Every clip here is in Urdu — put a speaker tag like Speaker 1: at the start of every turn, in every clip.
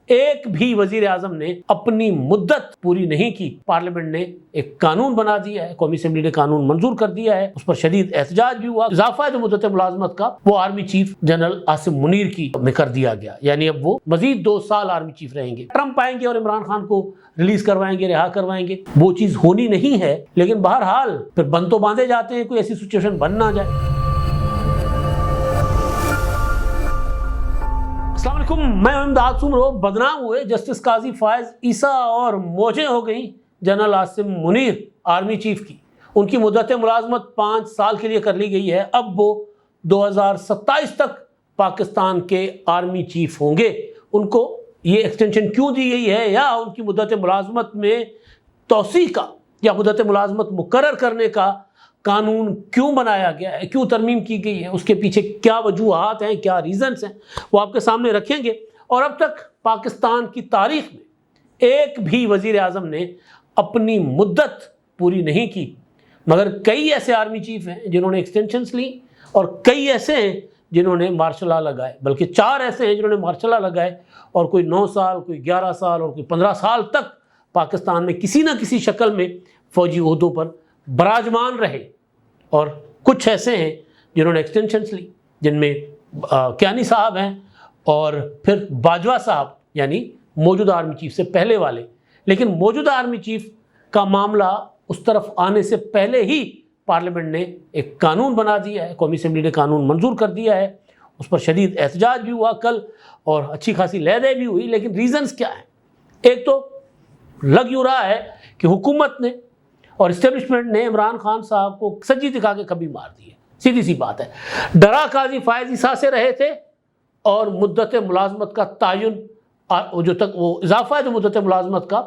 Speaker 1: ایک بھی وزیر اعظم نے اپنی مدت پوری نہیں کی۔ پارلیمنٹ نے ایک قانون بنا دیا ہے، قومی اسمبلی نے قانون منظور کر دیا ہے، اس پر شدید احتجاج بھی ہوا۔ اضافہ ہے جو مدت ملازمت کا وہ army chief general Asim Munir کی میں کر دیا گیا، یعنی اب وہ مزید 2 سال آرمی چیف رہیں گے۔ ٹرمپ آئیں گے اور عمران خان کو ریلیز کروائیں گے، رہا کروائیں گے، وہ چیز ہونی نہیں ہے، لیکن بہرحال پھر بند تو باندھے جاتے ہیں، کوئی ایسی سچویشن بن نہ جائے۔ السلام علیکم، میں امداد سمرو۔ بدنام ہوئے جسٹس قاضی فائز عیسیٰ اور موجیں ہو گئیں general Asim Munir army chief کی۔ ان کی مدت ملازمت 5 سال کے لیے کر لی گئی ہے، اب وہ 2027 تک پاکستان کے آرمی چیف ہوں گے۔ ان کو یہ ایکسٹینشن کیوں دی گئی ہے، یا ان کی مدت ملازمت میں توسیع کا یا مدت ملازمت مقرر کرنے کا قانون کیوں بنایا گیا ہے، کیوں ترمیم کی گئی ہے، اس کے پیچھے کیا وجوہات ہیں، کیا ریزنز ہیں، وہ آپ کے سامنے رکھیں گے۔ اور اب تک پاکستان کی تاریخ میں ایک بھی وزیر اعظم نے اپنی مدت پوری نہیں کی، مگر کئی ایسے آرمی چیف ہیں جنہوں نے ایکسٹینشنز لی، اور کئی ایسے ہیں جنہوں نے مارشل لا لگائے، بلکہ 4 ایسے ہیں جنہوں نے مارشل لا لگائے، اور کوئی 9 سال، کوئی 11 سال اور کوئی 15 سال تک پاکستان میں کسی نہ کسی شکل میں فوجی عہدوں پر براجمان رہے۔ اور کچھ ایسے ہیں جنہوں نے ایکسٹینشنز لی، جن میں کیانی صاحب ہیں، اور پھر باجوہ صاحب یعنی موجودہ آرمی چیف سے پہلے والے۔ لیکن موجودہ آرمی چیف کا معاملہ اس طرف آنے سے پہلے ہی پارلیمنٹ نے ایک قانون بنا دیا ہے، قومی اسمبلی نے قانون منظور کر دیا ہے، اس پر شدید احتجاج بھی ہوا کل، اور اچھی خاصی لہدے بھی ہوئی۔ لیکن ریزنز کیا ہیں؟ ایک تو لگ یوں رہا ہے کہ حکومت نے اور اسٹیبلشمنٹ نے عمران خان صاحب کو سجی دکھا کے کبھی مار دی ہے، سیدھی سی بات ہے۔ ڈرا قاضی فائز عیسیٰ سے رہے تھے، اور مدت ملازمت کا تعین جو تک وہ اضافہ ہے جو مدت ملازمت کا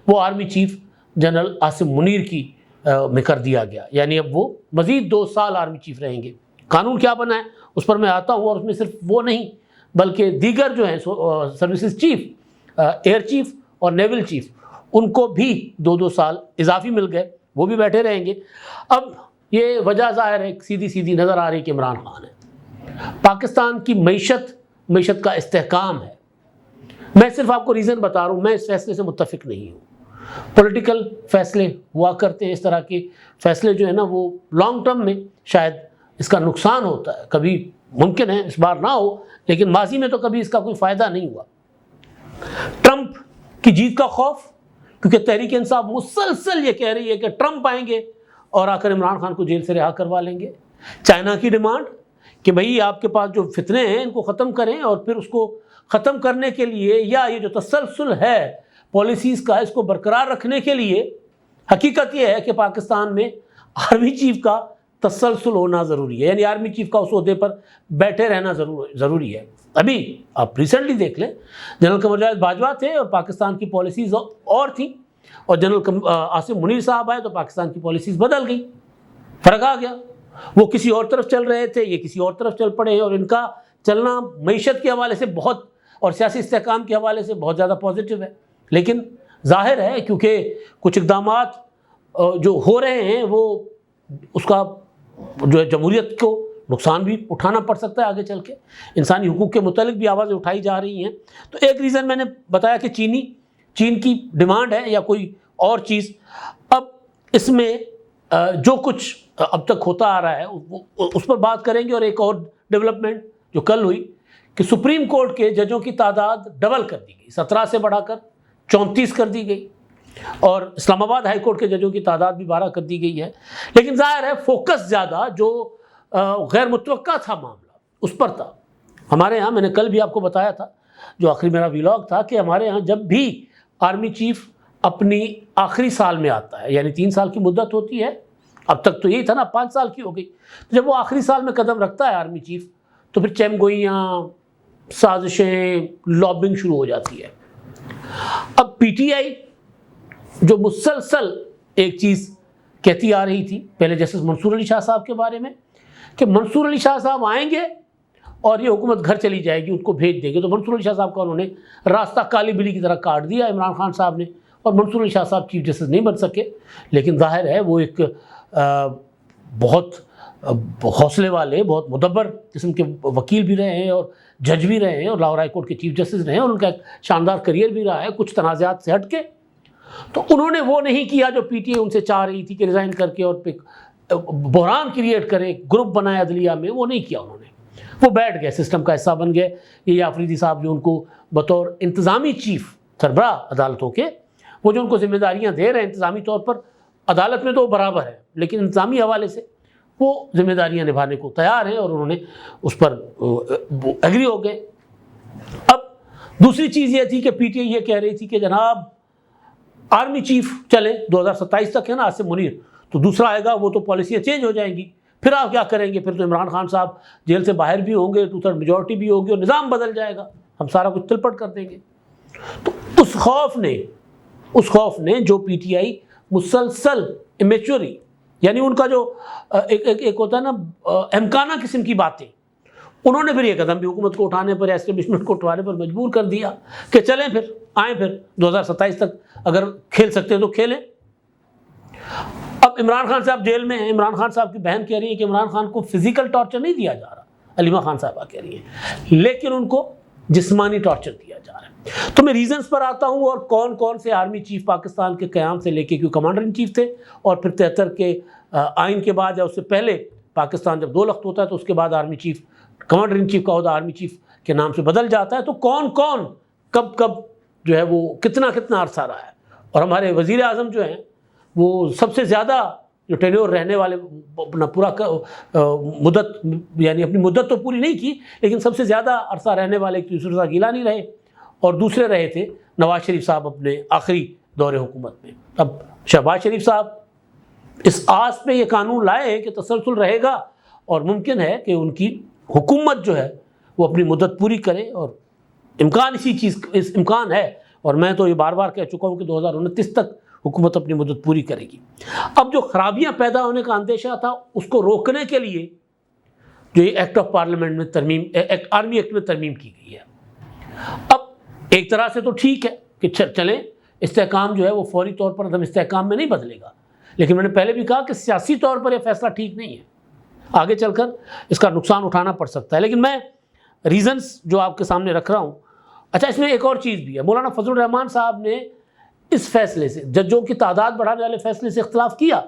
Speaker 1: وہ army chief general Asim Munir کی میں کر دیا گیا، یعنی اب وہ مزید 2 سال آرمی چیف رہیں گے۔ قانون کیا بنا ہے اس پر میں آتا ہوں، اور اس میں صرف وہ نہیں بلکہ دیگر جو ہیں سروسز چیف، ایئر چیف اور نیول چیف، ان کو بھی 2 سال اضافی مل گئے، وہ بھی بیٹھے رہیں گے۔ اب یہ وجہ ظاہر ہے، سیدھی نظر آ رہی کہ عمران خان ہے۔ پاکستان کی معیشت کا استحکام ہے۔ میں صرف آپ کو ریزن بتا رہا ہوں، میں اس فیصلے سے متفق نہیں ہوں۔ پولیٹیکل فیصلے ہوا کرتے ہیں، اس طرح کے فیصلے جو ہے نا وہ لانگ ٹرم میں شاید اس کا نقصان ہوتا ہے، کبھی ممکن ہے اس بار نہ ہو، لیکن ماضی میں تو کبھی اس کا کوئی فائدہ نہیں ہوا۔ ٹرمپ کی جیت کا خوف، کیونکہ تحریک انصاف مسلسل یہ کہہ رہی ہے کہ ٹرمپ آئیں گے اور آ کر عمران خان کو جیل سے رہا کروا لیں گے۔ چائنا کی ڈیمانڈ کہ بھئی آپ کے پاس جو فتنے ہیں ان کو ختم کریں، اور پھر اس کو ختم کرنے کے لیے یا یہ جو تسلسل ہے پالیسیز کا اس کو برقرار رکھنے کے لیے، حقیقت یہ ہے کہ پاکستان میں آرمی چیف کا تسلسل ہونا ضروری ہے، یعنی آرمی چیف کا اس عہدے پر بیٹھے رہنا ضروری ہے۔ ابھی آپ ریسنٹلی دیکھ لیں، جنرل قمر جاوید باجوہ تھے اور پاکستان کی پالیسیز اور تھیں، اور جنرل عاصم منیر صاحب آئے تو پاکستان کی پالیسیز بدل گئی، فرق آ گیا۔ وہ کسی اور طرف چل رہے تھے، یہ کسی اور طرف چل پڑے، اور ان کا چلنا معیشت کے حوالے سے بہت اور سیاسی استحکام کے حوالے سے بہت زیادہ پازیٹیو ہے۔ لیکن ظاہر ہے کیونکہ کچھ اقدامات جو ہو رہے ہیں وہ اس کا جو ہے جمہوریت کو نقصان بھی اٹھانا پڑ سکتا ہے آگے چل کے، انسانی حقوق کے متعلق بھی آوازیں اٹھائی جا رہی ہیں۔ تو ایک ریزن میں نے بتایا کہ چین کی ڈیمانڈ ہے یا کوئی اور چیز۔ اب اس میں جو کچھ اب تک ہوتا آ رہا ہے اس پر بات کریں گے، اور ایک اور ڈیولپمنٹ جو کل ہوئی کہ سپریم کورٹ کے ججوں کی تعداد ڈبل کر دی گئی، 17 سے بڑھا کر 34 کر دی گئی، اور اسلام آباد ہائی کورٹ کے ججوں کی تعداد بھی 12 کر دی گئی ہے۔ لیکن ظاہر ہے فوکس زیادہ جو غیر متوقع تھا معاملہ اس پر تھا۔ ہمارے یہاں میں نے کل بھی آپ کو بتایا تھا، جو آخری میرا ویلاگ تھا، کہ ہمارے یہاں جب بھی آرمی چیف اپنی آخری سال میں آتا ہے، یعنی 3 سال کی مدت ہوتی ہے، اب تک تو یہی تھا نا، 5 سال کی ہو گئی، تو جب وہ آخری سال میں قدم رکھتا ہے آرمی چیف تو پھر چیم گوئیاں، سازشیں، لابنگ شروع ہو جاتی ہے۔ اب پی ٹی آئی جو مسلسل ایک چیز کہتی آ رہی تھی پہلے جسٹس منصور علی شاہ صاحب کے بارے میں، کہ منصور علی شاہ صاحب آئیں گے اور یہ حکومت گھر چلی جائے گی، ان کو بھیج دیں گے، تو منصور علی شاہ صاحب کا انہوں نے راستہ کالی بلی کی طرح کاٹ دیا عمران خان صاحب نے، اور منصور علی شاہ صاحب چیف جسٹس نہیں بن سکے۔ لیکن ظاہر ہے وہ ایک بہت حوصلے والے، بہت مدبر قسم کے وکیل بھی رہے ہیں اور جج بھی رہے ہیں اور لاہور ہائی کورٹ کے چیف جسٹس رہے ہیں اور ان کا ایک شاندار کریئر بھی رہا ہے کچھ تنازعات سے ہٹ کے. تو انہوں نے وہ نہیں کیا جو پی ٹی اے ان سے چاہ رہی تھی کہ ریزائن کر کے اور بحران کریٹ کرے، گروپ بنائے عدلیہ میں. وہ نہیں کیا انہوں نے، وہ بیٹھ گئے، سسٹم کا حصہ بن گئے. یہ آفریدی صاحب جو ان کو بطور انتظامی چیف سربراہ عدالتوں کے، وہ جو ان کو ذمہ داریاں دے رہے ہیں انتظامی طور پر، عدالت میں تو وہ برابر ہے لیکن انتظامی حوالے سے وہ ذمہ داریاں نبھانے کو تیار ہیں اور انہوں نے اس پر ایگری ہو گئے. اب دوسری چیز یہ تھی کہ پی ٹی اے یہ کہہ رہی تھی کہ جناب آرمی چیف چلے 2027 تک ہے نا عاصم منیر، تو دوسرا آئے گا وہ تو پالیسیاں چینج ہو جائیں گی، پھر آپ کیا کریں گے؟ پھر تو عمران خان صاحب جیل سے باہر بھی ہوں گے، 2/3 میجورٹی بھی ہوگی اور نظام بدل جائے گا، ہم سارا کچھ تلپٹ کر دیں گے. تو اس خوف نے جو پی ٹی آئی مسلسل امیچوری، یعنی ان کا جو ایک ہوتا ہے نا امکانہ قسم کی باتیں، انہوں نے پھر یہ قدم بھی حکومت کو اٹھانے پر، اسٹیبلشمنٹ کو اٹھانے پر مجبور کر دیا کہ چلیں پھر آئیں، پھر 2027 تک اگر کھیل سکتے ہیں تو کھیلیں. اب عمران خان صاحب جیل میں ہیں. عمران خان صاحب کی بہن کہہ رہی ہے کہ عمران خان کو فزیکل ٹارچر نہیں دیا جا رہا، علیمہ خان صاحبہ کہہ رہی ہیں، لیکن ان کو جسمانی ٹارچر دیا جا رہا ہے. تو میں ریزنز پر آتا ہوں اور کون کون سے آرمی چیف پاکستان کے قیام سے لے کے، کیوں کمانڈر ان چیف تھے اور پھر 73 کے آئین کے بعد یا اس سے پہلے پاکستان جب 2 لخت ہوتا ہے تو اس کے بعد army chief, commander in chief کا عہدہ آرمی چیف کے نام سے بدل جاتا ہے. تو کون کون کب جو ہے وہ کتنا عرصہ رہا ہے. اور ہمارے وزیر اعظم جو ہیں وہ سب سے زیادہ جو ٹینیور رہنے والے، اپنا پورا مدت، یعنی اپنی مدت تو پوری نہیں کی لیکن سب سے زیادہ عرصہ رہنے والے یوسف رضا گیلانی رہے اور دوسرے رہے تھے نواز شریف صاحب اپنے آخری دور حکومت میں. اب شہباز شریف صاحب اس آس پہ یہ قانون لائے کہ تسلسل رہے گا اور ممکن ہے کہ ان کی حکومت جو ہے وہ اپنی مدت پوری کرے، اور امکان اس امکان ہے، اور میں تو یہ بار بار کہہ چکا ہوں کہ 2029 تک حکومت اپنی مدت پوری کرے گی. اب جو خرابیاں پیدا ہونے کا اندیشہ تھا اس کو روکنے کے لیے جو یہ ایکٹ آف پارلیمنٹ میں ترمیم، آرمی ایکٹ میں ترمیم کی گئی ہے. اب ایک طرح سے تو ٹھیک ہے کہ چلیں استحکام جو ہے وہ فوری طور پر عدم استحکام میں نہیں بدلے گا، لیکن میں نے پہلے بھی کہا کہ سیاسی طور پر یہ فیصلہ ٹھیک نہیں ہے، آگے چل کر اس کا نقصان اٹھانا پڑ سکتا ہے. لیکن میں ریزنز جو آپ کے سامنے رکھ رہا ہوں. اچھا، اس میں ایک اور چیز بھی ہے. مولانا فضل الرحمان صاحب نے اس فیصلے سے، ججوں کی تعداد بڑھانے والے فیصلے سے اختلاف کیا،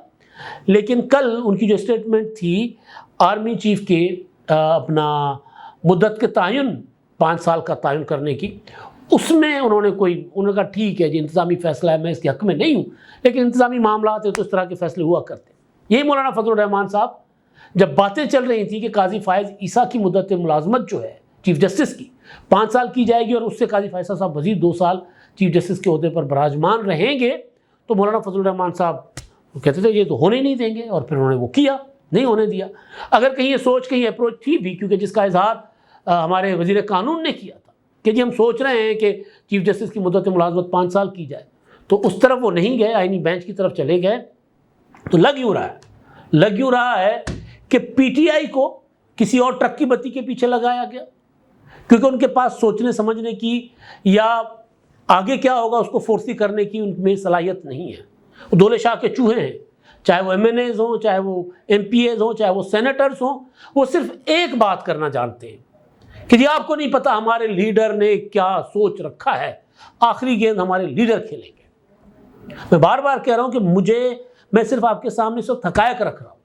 Speaker 1: لیکن کل ان کی جو اسٹیٹمنٹ تھی آرمی چیف کے اپنا مدت کے تعین 5 سال کا تعین کرنے کی، اس میں انہوں نے کہا ٹھیک ہے جی انتظامی فیصلہ ہے، میں اس کے حق میں نہیں ہوں، لیکن انتظامی معاملات ہیں تو اس طرح کے فیصلے ہوا کرتے. یہی مولانا فضل الرحمان صاحب جب باتیں چل رہی تھیں کہ قاضی فائز عیسیٰ کی مدت ملازمت جو ہے چیف جسٹس کی 5 سال کی جائے گی اور اس سے قاضی فائز صاحب مزید 2 سال چیف جسٹس کے عہدے پر براجمان رہیں گے، تو مولانا فضل الرحمان صاحب کہتے تھے یہ تو ہونے نہیں دیں گے، اور پھر انہوں نے وہ کیا، نہیں ہونے دیا. اگر کہیں یہ سوچ کہیں اپروچ تھی بھی، کیونکہ جس کا اظہار ہمارے وزیر قانون نے کیا تھا کہ جی ہم سوچ رہے ہیں کہ چیف جسٹس کی مدت ملازمت 5 سال کی جائے، تو اس طرف وہ نہیں گئے، آئینی بینچ کی طرف چلے گئے. تو لگ یوں رہا ہے کہ پی ٹی آئی کو کسی اور ٹرک کی بتی کے پیچھے لگایا گیا، کیونکہ ان کے پاس سوچنے سمجھنے کی یا آگے کیا ہوگا اس کو فورسی کرنے کی ان میں صلاحیت نہیں ہے. وہ دولے شاہ کے چوہے ہیں، چاہے وہ MNAs ہوں، چاہے وہ MPAs ہوں، چاہے وہ سینیٹرز ہوں، وہ صرف ایک بات کرنا جانتے ہیں کہ جی آپ کو نہیں پتا ہمارے لیڈر نے کیا سوچ رکھا ہے، آخری گیند ہمارے لیڈر کھیلیں گے. میں بار بار کہہ رہا ہوں کہ میں صرف آپ کے سامنے صرف حقائق رکھ رہا ہوں.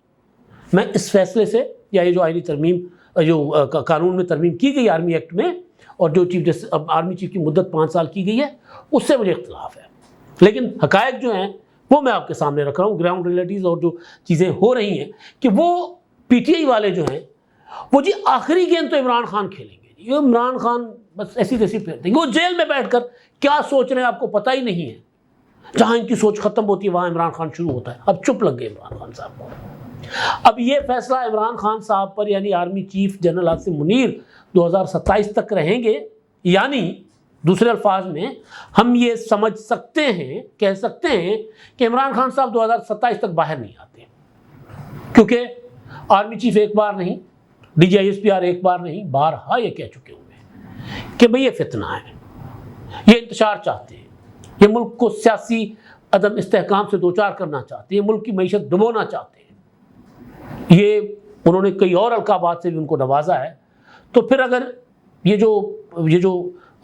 Speaker 1: میں اس فیصلے سے یا یہ جو آئینی ترمیم جو قانون میں ترمیم کی گئی آرمی ایکٹ میں، اور جو آرمی چیف کی مدت 5 سال کی گئی ہے، اس سے مجھے اختلاف ہے. لیکن حقائق جو ہیں وہ میں آپ کے سامنے رکھ رہا ہوں، گراؤنڈ ریئلٹیز اور جو چیزیں ہو رہی ہیں کہ وہ پی ٹی آئی والے جو ہیں وہ جی آخری گیند تو عمران خان کھیلیں گے. یہ عمران خان بس ایسی تیسی پھیر دیں گے. وہ جیل میں بیٹھ کر کیا سوچ رہے ہیں آپ کو پتہ ہی نہیں ہے. جہاں ان کی سوچ ختم ہوتی ہے وہاں عمران خان شروع ہوتا ہے. اب چپ لگ گئے عمران خان صاحب کو. اب یہ فیصلہ عمران خان صاحب پر، یعنی army chief general Asim Munir 2027 تک رہیں گے، یعنی دوسرے الفاظ میں ہم یہ سمجھ سکتے ہیں، کہہ سکتے ہیں کہ عمران خان صاحب 2027 تک باہر نہیں آتے، کیونکہ آرمی چیف ایک بار نہیں، DGISPR ایک بار نہیں، بارہا یہ کہہ چکے ہوئے ہیں کہ بھئی یہ فتنہ ہے، یہ انتشار چاہتے ہیں، یہ ملک کو سیاسی عدم استحکام سے دوچار کرنا چاہتے ہیں، یہ ملک کی معیشت ڈبونا چاہتے ہیں، یہ انہوں نے کئی اور القابات سے بھی ان کو نوازا ہے. تو پھر اگر یہ جو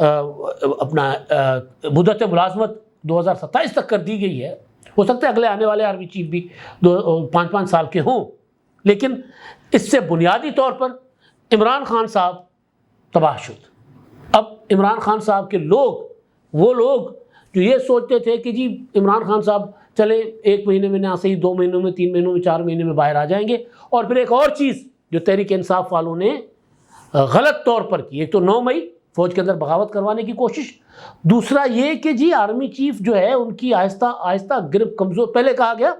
Speaker 1: اپنا مدت ملازمت 2027 تک کر دی گئی ہے، ہو سکتا ہے اگلے آنے والے آرمی چیف بھی 5 سال کے ہوں، لیکن اس سے بنیادی طور پر عمران خان صاحب تباہ شد. اب عمران خان صاحب کے وہ لوگ جو یہ سوچتے تھے کہ جی عمران خان صاحب چلے 1 مہینے میں نہ صحیح 2 مہینوں میں 3 مہینوں میں 4 مہینے میں باہر آ جائیں گے. اور پھر ایک اور چیز جو تحریک انصاف والوں نے غلط طور پر کی، ایک تو 9 مئی فوج کے اندر بغاوت کروانے کی کوشش، دوسرا یہ کہ جی آرمی چیف جو ہے ان کی آہستہ آہستہ گرپ کمزور. پہلے کہا گیا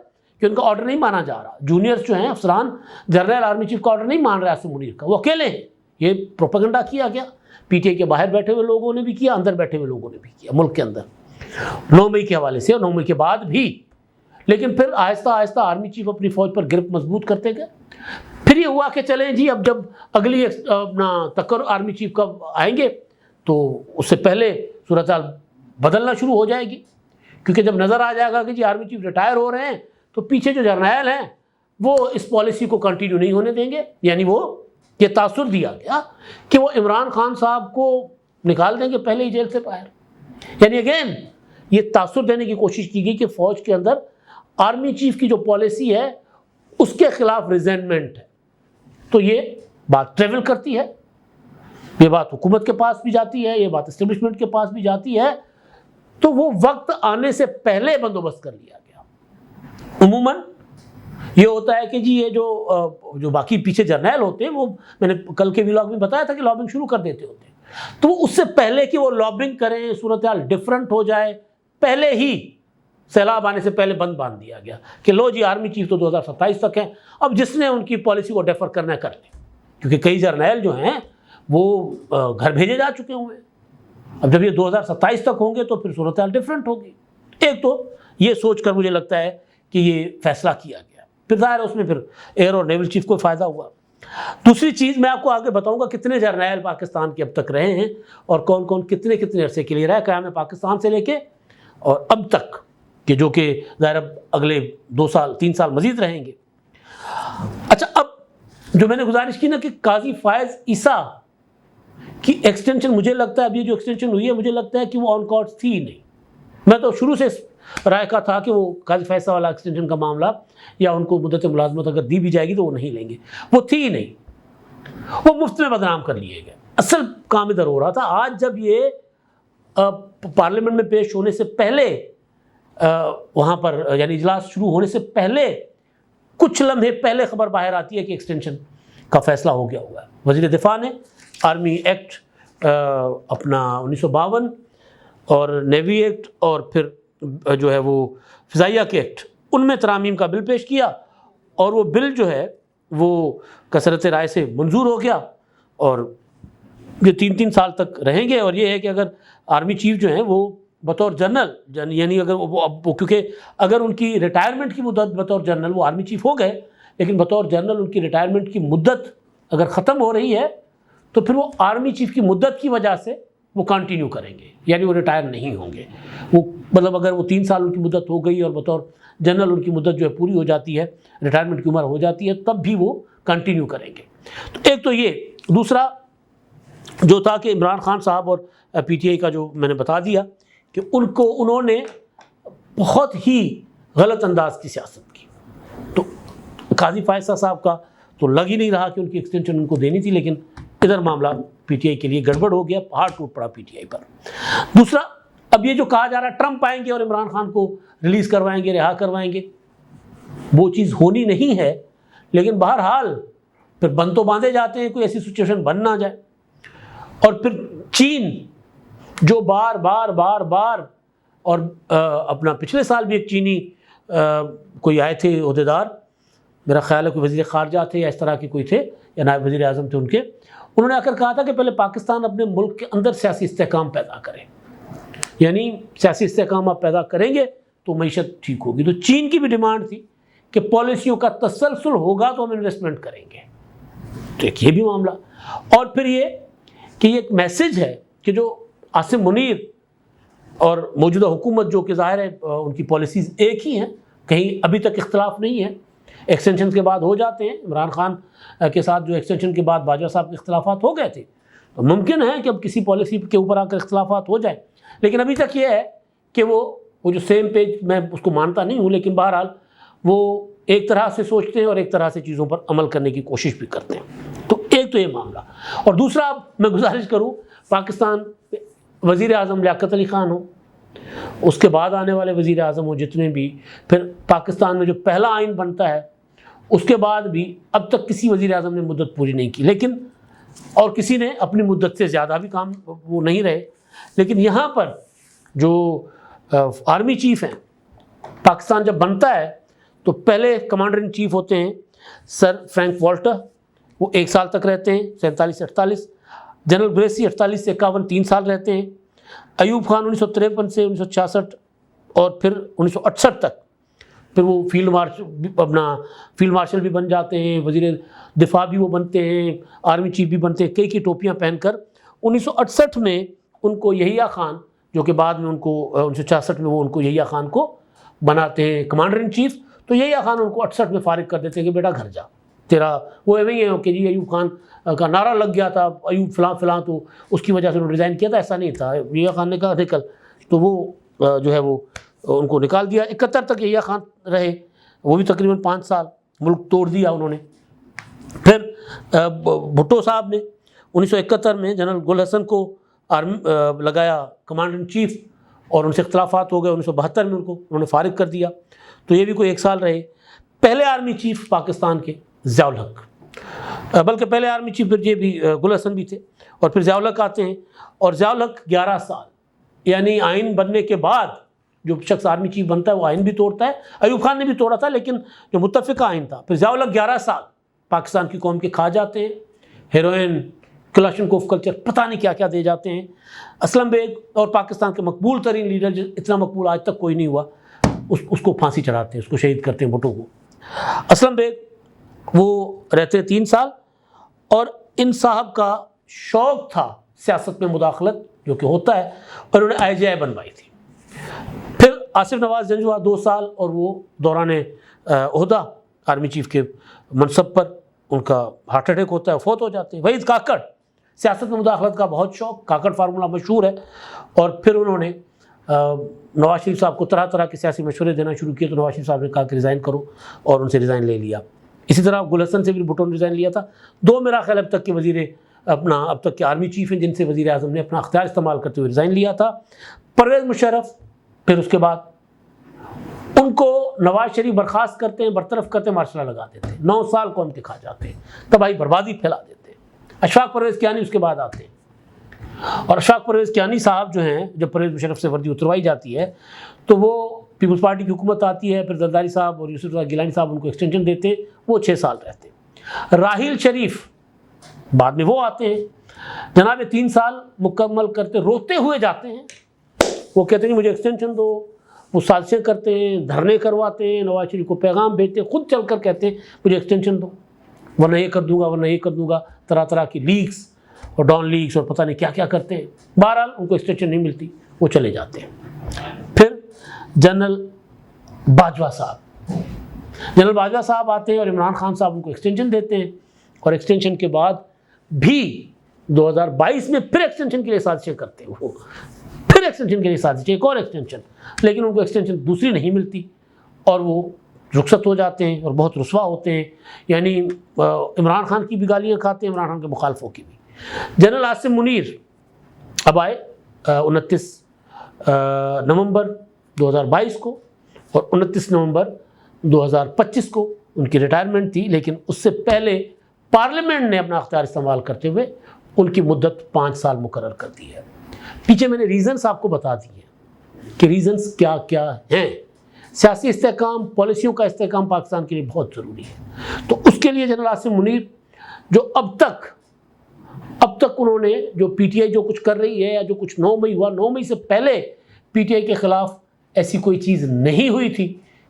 Speaker 1: کہ ان کا آرڈر نہیں مانا جا رہا، جونیئرز جو ہیں افسران جنرل آرمی چیف کا آرڈر نہیں مان رہے عاصم منیر کا، وہ اکیلے ہیں. یہ پروپیگنڈا کیا گیا، پی ٹی آئی کے باہر بیٹھے ہوئے لوگوں نے بھی کیا، اندر بیٹھے ہوئے لوگوں نے بھی کیا ملک کے اندر 9 مئی کے حوالے سے اور 9 مئی کے بعد بھی. لیکن پھر آہستہ آہستہ آرمی چیف اپنی فوج پر گرپ مضبوط کرتے گئے. پھر یہ ہوا کہ چلیں جی اب جب اگلی اپنا تکر آرمی چیف کا آئیں گے تو اس سے پہلے صورتحال بدلنا شروع ہو جائے گی، کیونکہ جب نظر آ جائے گا کہ جی آرمی چیف ریٹائر ہو رہے ہیں تو پیچھے جو جرنیل ہیں وہ اس پالیسی کو کنٹینیو نہیں ہونے دیں گے. یعنی وہ یہ تاثر دیا گیا کہ وہ عمران خان صاحب کو نکال دیں گے پہلے ہی جیل سے باہر. یعنی اگین یہ تاثر دینے کی کوشش کی گئی کہ فوج کے اندر آرمی چیف کی جو پالیسی ہے اس کے خلاف ریزینٹمنٹ ہے. تو یہ بات ٹریول کرتی ہے، یہ بات حکومت کے پاس بھی جاتی ہے، یہ بات اسٹیبلشمنٹ کے پاس بھی جاتی ہے. تو وہ وقت آنے سے پہلے بندوبست کر لیا گیا. عموماً یہ ہوتا ہے کہ جی یہ جو باقی پیچھے جرنیل ہوتے ہیں وہ میں نے کل کے ولاگ میں بتایا تھا کہ لابنگ شروع کر دیتے ہوتے ہیں. تو اس سے پہلے کہ وہ لابنگ کریں، صورتحال ڈفرنٹ ہو جائے، پہلے ہی سیلاب آنے سے پہلے باندھ دیا گیا کہ لو جی آرمی چیف تو 2027 تک ہیں، اب جس نے ان کی پالیسی کو ڈیفر کرنا ہے کر لیں. کیونکہ کئی جرنیل جو ہیں وہ گھر بھیجے جا چکے ہوئے ہیں. اب جب یہ 2027 تک ہوں گے تو پھر صورتحال ڈفرنٹ ہوگی. ایک تو یہ سوچ کر مجھے لگتا ہے کہ یہ فیصلہ کیا گیا. پھر ظاہر ہے اس میں پھر ایئر اور نیول چیف کو فائدہ ہوا. دوسری چیز میں آپ کو آگے بتاؤں گا کتنے جرنیل پاکستان کے اب تک رہے ہیں اور کون کون کتنے عرصے کے لیے رہے قیام پاکستان سے لے کے اور اب تک، کہ جو کہ ظاہر اب اگلے 2 سال 3 سال مزید رہیں گے. اچھا، اب جو میں نے گزارش کی نا کہ قاضی فائز عیسیٰ کی ایکسٹینشن، مجھے لگتا ہے اب یہ جو ایکسٹینشن ہوئی ہے مجھے لگتا ہے کہ وہ آن کارڈز تھی ہی نہیں. میں تو شروع سے رائے کا تھا کہ وہ قاضی فائز والا ایکسٹینشن کا معاملہ یا ان کو مدت ملازمت اگر دی بھی جائے گی تو وہ نہیں لیں گے. وہ تھی ہی نہیں، وہ مفت میں بدنام کر لیے گئے. اصل کام ادھر ہو رہا تھا. آج جب یہ پارلیمنٹ میں پیش ہونے سے پہلے وہاں پر یعنی اجلاس شروع ہونے سے پہلے کچھ لمحے پہلے خبر باہر آتی ہے کہ ایکسٹینشن کا فیصلہ ہو گیا ہوا ہے. وزیر دفاع نے آرمی ایکٹ اپنا 1952 اور نیوی ایکٹ اور پھر جو ہے وہ فضائیہ کے ایکٹ، ان میں ترامیم کا بل پیش کیا اور وہ بل جو ہے وہ کثرت رائے سے منظور ہو گیا اور یہ 3 سال تک رہیں گے. اور یہ ہے کہ اگر آرمی چیف جو ہیں وہ بطور جنرل یعنی اگر وہ کیونکہ اگر ان کی ریٹائرمنٹ کی مدت بطور جنرل وہ آرمی چیف ہو گئے لیکن بطور جنرل ان کی ریٹائرمنٹ کی مدت اگر ختم ہو رہی ہے تو پھر وہ آرمی چیف کی مدت کی وجہ سے وہ کنٹینیو کریں گے، یعنی وہ ریٹائر نہیں ہوں گے. وہ مطلب اگر وہ 3 سال ان کی مدت ہو گئی اور بطور جنرل ان کی مدت جو ہے پوری ہو جاتی ہے، ریٹائرمنٹ کی عمر ہو جاتی ہے، تب بھی وہ کنٹینیو کریں گے. تو ایک تو یہ. دوسرا جو تھا کہ عمران خان صاحب اور پی ٹی آئی کا جو میں نے بتا دیا کہ انہوں نے بہت ہی غلط انداز کی سیاست کی. تو قاضی فائز صاحب کا تو لگ ہی نہیں رہا کہ ان کی ایکسٹینشن ان کو دینی تھی، لیکن ادھر معاملہ پی ٹی آئی کے لیے گڑبڑ ہو گیا، پہاڑ ٹوٹ پڑا پی ٹی آئی پر. دوسرا، اب یہ جو کہا جا رہا ہے ٹرمپ آئیں گے اور عمران خان کو ریلیز کروائیں گے، رہا کروائیں گے، وہ چیز ہونی نہیں ہے. لیکن بہرحال پھر بند تو باندھے جاتے ہیں، کوئی ایسی سچویشن بن نہ جائے. اور پھر چین جو بار بار اور اپنا پچھلے سال بھی ایک چینی کوئی آئے تھے عہدیدار، میرا خیال ہے کوئی وزیر خارجہ تھے یا اس طرح کے کوئی تھے یا نائب وزیر اعظم تھے ان کے، انہوں نے آ کر کہا تھا کہ پہلے پاکستان اپنے ملک کے اندر سیاسی استحکام پیدا کرے. یعنی سیاسی استحکام آپ پیدا کریں گے تو معیشت ٹھیک ہوگی. تو چین کی بھی ڈیمانڈ تھی کہ پالیسیوں کا تسلسل ہوگا تو ہم انویسٹمنٹ کریں گے. تو ایک یہ بھی معاملہ. اور پھر یہ کہ یہ ایک میسج ہے کہ جو عاصم منیر اور موجودہ حکومت جو کہ ظاہر ہے ان کی پالیسیز ایک ہی ہیں، کہیں ابھی تک اختلاف نہیں ہے، ایکسٹینشن کے بعد ہو جاتے ہیں. عمران خان کے ساتھ جو ایکسٹینشن کے بعد باجوہ صاحب کے اختلافات ہو گئے تھے، تو ممکن ہے کہ اب کسی پالیسی کے اوپر آ کر اختلافات ہو جائیں. لیکن ابھی تک یہ ہے کہ وہ جو سیم پیج، میں اس کو مانتا نہیں ہوں، لیکن بہرحال وہ ایک طرح سے سوچتے ہیں اور ایک طرح سے چیزوں پر عمل کرنے کی کوشش بھی کرتے ہیں. تو ایک تو یہ معاملہ. اور دوسرا میں گزارش کروں، پاکستان وزیر اعظم لیاقت علی خان ہو، اس کے بعد آنے والے وزیر اعظم ہوں جتنے بھی، پھر پاکستان میں جو پہلا آئین بنتا ہے اس کے بعد بھی اب تک کسی وزیر اعظم نے مدت پوری نہیں کی، لیکن اور کسی نے اپنی مدت سے زیادہ بھی کام وہ نہیں رہے. لیکن یہاں پر جو آرمی چیف ہیں، پاکستان جب بنتا ہے تو پہلے کمانڈر ان چیف ہوتے ہیں سر فرینک والٹر، وہ 1 سال تک رہتے ہیں 47 سے 48. جنرل گریسی 48 سے 51 3 سال رہتے ہیں. ایوب خان 1953 سے 1966 اور پھر 1968 تک پھر وہ فیلڈ مارشل بھی بن جاتے ہیں، وزیر دفاع بھی وہ بنتے ہیں، آرمی چیف بھی بنتے ہیں، کئی ٹوپیاں پہن کر. 1968 میں ان کو یحییٰ خان، جو کہ بعد میں ان کو 1966 میں وہ ان کو یحییٰ خان کو بناتے ہیں کمانڈر ان چیف. تو یحییٰ خان ان کو 68 میں فارغ کر دیتے ہیں کہ بیٹا گھر جا، تیرا وہ ایویں ہی ہے کہ جی ایوب خان کا نعرہ لگ گیا تھا، ایوب فلاں فلاں، تو اس کی وجہ سے انہوں نے ریزائن کیا تھا. ایسا نہیں تھا، یحییٰ خان نے کہا نکل، تو وہ جو ہے وہ ان کو نکال دیا. 71 تک یحییٰ خان رہے، وہ بھی تقریباً 5 سال ملک توڑ دیا انہوں نے. پھر بھٹو صاحب نے 1971 میں جنرل گل حسن کو لگایا کمانڈر ان چیف، اور ان سے اختلافات ہو گئے. 1972 میں انہوں نے فارغ کر دیا، تو یہ بھی کوئی 1 سال رہے. پہلے آرمی چیف پاکستان کے ضیاء الحق، بلکہ پہلے آرمی چیف پھر یہ بھی گل حسن بھی تھے، اور پھر ضیاء الحق آتے ہیں. اور ضیاء الحق 11 سال، یعنی آئین بننے کے بعد جو شخص آرمی چیف بنتا ہے وہ آئین بھی توڑتا ہے. ایوب خان نے بھی توڑا تھا، لیکن جو متفقہ آئین تھا. پھر ضیاء الحق 11 سال پاکستان کی قوم کے کھا جاتے ہیں، ہیروئن، کلاشنکوف کلچر، پتہ نہیں کیا کیا دے جاتے ہیں. اسلم بیگ اور پاکستان کے مقبول ترین لیڈر، اتنا مقبول آج تک کوئی نہیں ہوا، اس کو پھانسی چڑھاتے ہیں، اس کو شہید کرتے ہیں بھٹو کو. اسلم بیگ وہ رہتے 3 سال، اور ان صاحب کا شوق تھا سیاست میں مداخلت، جو کہ ہوتا ہے، اور انہوں نے IGI بنوائی تھی. پھر آصف نواز جنجوعہ 2 سال، اور وہ دوران عہدہ آرمی چیف کے منصب پر ان کا ہارٹ اٹیک ہوتا ہے، فوت ہو جاتے ہیں. وحید کاکڑ، سیاست میں مداخلت کا بہت شوق، کاکڑ فارمولہ مشہور ہے. اور پھر انہوں نے نواز شریف صاحب کو طرح طرح کے سیاسی مشورے دینا شروع کیے، تو نواز شریف صاحب نے کہا کہ ریزائن کرو، اور ان سے ریزائن لے لیا. اسی طرح گل حسن سے بھی بھٹو نے ریزائن لیا تھا. 2 میرا خیال اب تک کے اب تک کے آرمی چیف ہیں جن سے وزیر اعظم نے اپنا اختیار استعمال کرتے ہوئے ریزائن لیا تھا. پرویز مشرف، پھر اس کے بعد ان کو نواز شریف برخاست کرتے ہیں، برطرف کرتے ہیں، مارشل لا لگا دیتے ہیں، 9 سال قوم کے کھا جاتے ہیں، تباہی بربادی پھیلا دیتے ہیں. اشفاق پرویز کیانی اس کے بعد آتے ہیں. اور اشفاق پرویز کیانی صاحب جو ہیں، جب پرویز مشرف سے وردی اتروائی جاتی ہے تو وہ پیپلز پارٹی کی حکومت آتی ہے. پھر زرداری صاحب اور یوسف رضا گیلانی صاحب ان کو ایکسٹینشن دیتے ہیں، وہ 6 سال رہتے ہیں. راحیل شریف بعد میں وہ آتے ہیں، جناب 3 سال مکمل کرتے روتے ہوئے جاتے ہیں. وہ کہتے ہیں کہ مجھے ایکسٹینشن دو. وہ سازشیں کرتے ہیں، دھرنے کرواتے ہیں، نواز شریف کو پیغام بھیجتے ہیں، خود چل کر کہتے ہیں مجھے ایکسٹینشن دو، ورنہ یہ کر دوں گا، ورنہ یہ کر دوں گا. طرح طرح کی لیکس اور ڈان لیکس اور پتہ نہیں کیا کیا کرتے ہیں. بہرحال ان کو ایکسٹینشن نہیں ملتی، وہ چلے جاتے ہیں. پھر جنرل باجوہ صاحب آتے ہیں، اور عمران خان صاحب ان کو ایکسٹینشن دیتے ہیں. اور ایکسٹینشن کے بعد بھی 2022 میں پھر ایکسٹینشن کے لیے سازشیں کرتے ہیں، وہ پھر ایکسٹینشن کے لیے سازشیں، ایک اور ایکسٹینشن. لیکن ان کو ایکسٹینشن دوسری نہیں ملتی، اور وہ رخصت ہو جاتے ہیں اور بہت رسوا ہوتے ہیں. یعنی عمران خان کی بھی گالیاں کھاتے ہیں، عمران خان کے مخالفوں کی بھی. جنرل عاصم منیر اب آئے 29 نومبر 2022 کو، اور 29 نومبر 2025 کو ان کی ریٹائرمنٹ تھی. لیکن اس سے پہلے پارلیمنٹ نے اپنا اختیار استعمال کرتے ہوئے ان کی مدت 5 سال مقرر کر دی ہے. پیچھے میں نے ریزنز آپ کو بتا دیے کہ ریزنز کیا کیا ہیں. سیاسی استحکام، پالیسیوں کا استحکام پاکستان کے لیے بہت ضروری ہے. تو اس کے لیے جنرل عاصم منیر جو اب تک انہوں نے جو پی ٹی آئی جو کچھ کر رہی ہے، یا جو کچھ 9 مئی ہوا، 9 مئی سے پہلے پی ٹی آئی کے خلاف ایسی کوئی چیز نہیں ہوئی تھی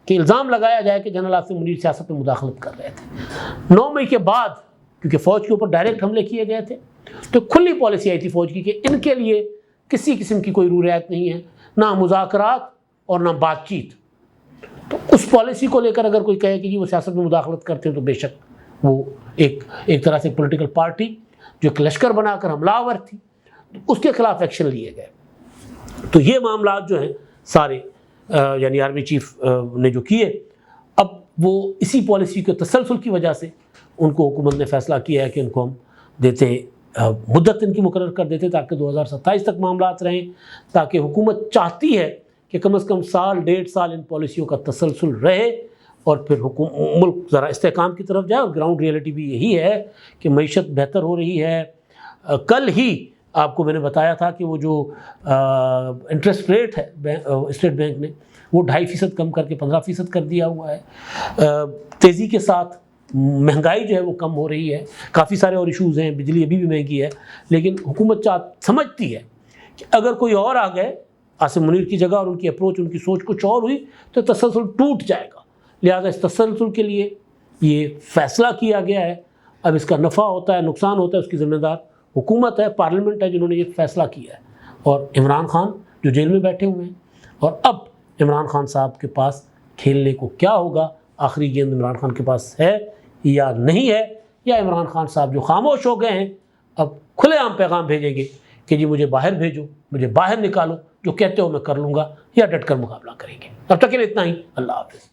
Speaker 1: کہ الزام لگایا جائے کہ جنرل عاصم منیر سیاست میں مداخلت کر رہے تھے. 9 مئی کے بعد کیونکہ فوج کے اوپر ڈائریکٹ حملے کیے گئے تھے، تو کھلی پالیسی آئی تھی فوج کی کہ ان کے لیے کسی قسم کی کوئی رو رعایت نہیں ہے، نہ مذاکرات اور نہ بات چیت. تو اس پالیسی کو لے کر اگر کوئی کہے کہ جی وہ سیاست میں مداخلت کرتے ہیں تو بے شک وہ ایک طرح سے پولیٹیکل پارٹی جو ایک لشکر بنا کر حملہ آور تھی، اس کے خلاف ایکشن لیے گئے۔ تو یہ معاملات جو ہیں سارے یعنی آرمی چیف نے جو کیے، اب وہ اسی پالیسی کے تسلسل کی وجہ سے ان کو حکومت نے فیصلہ کیا ہے کہ ان کو ہم دیتے ہیں مدت ان کی مقرر کر دیتے تاکہ 2027 تک معاملات رہیں، تاکہ حکومت چاہتی ہے کہ کم از کم سال 1.5 سال ان پالیسیوں کا تسلسل رہے اور پھر ملک ذرا استحکام کی طرف جائے۔ اور گراؤنڈ ریئلٹی بھی یہی ہے کہ معیشت بہتر ہو رہی ہے۔ کل ہی آپ کو میں نے بتایا تھا کہ وہ جو انٹرسٹ ریٹ ہے اسٹیٹ بینک نے وہ 2.5% کم کر کے 15% کر دیا ہوا ہے۔ تیزی کے ساتھ مہنگائی جو ہے وہ کم ہو رہی ہے، کافی سارے اور ایشوز ہیں، بجلی ابھی بھی مہنگی ہے، لیکن حکومت سمجھتی ہے کہ اگر کوئی اور آ گئے عاصم منیر کی جگہ اور ان کی اپروچ ان کی سوچ کچھ اور ہوئی تو تسلسل ٹوٹ جائے گا، لہذا اس تسلسل کے لیے یہ فیصلہ کیا گیا ہے۔ اب اس کا نفع ہوتا ہے نقصان ہوتا ہے اس کی ذمہ دار حکومت ہے، پارلیمنٹ ہے جنہوں نے یہ فیصلہ کیا ہے، اور عمران خان جو جیل میں بیٹھے ہوئے ہیں۔ اور اب عمران خان صاحب کے پاس کھیلنے کو کیا ہوگا، آخری گیند عمران خان کے پاس ہے یا نہیں ہے، یا عمران خان صاحب جو خاموش ہو گئے ہیں اب کھلے عام پیغام بھیجیں گے کہ جی مجھے باہر بھیجو، مجھے باہر نکالو، جو کہتے ہو میں کر لوں گا، یا ڈٹ کر مقابلہ کریں گے۔ اب تک کے لیے اتنا ہی، اللہ حافظ۔